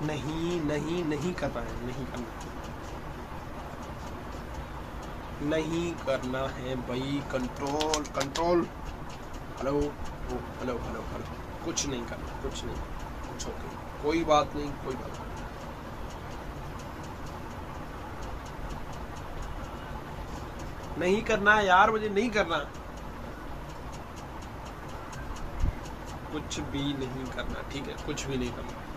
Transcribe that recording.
नहीं नहीं नहीं करना है, नहीं करना, नहीं करना है भाई। Control control. Hello hello hello hello, कुछ नहीं करना, कुछ नहीं, कुछ ओके, कोई बात नहीं, कोई बात नहीं करना है यार, मुझे नहीं करना, कुछ भी नहीं करना, ठीक है, कुछ भी नहीं करना।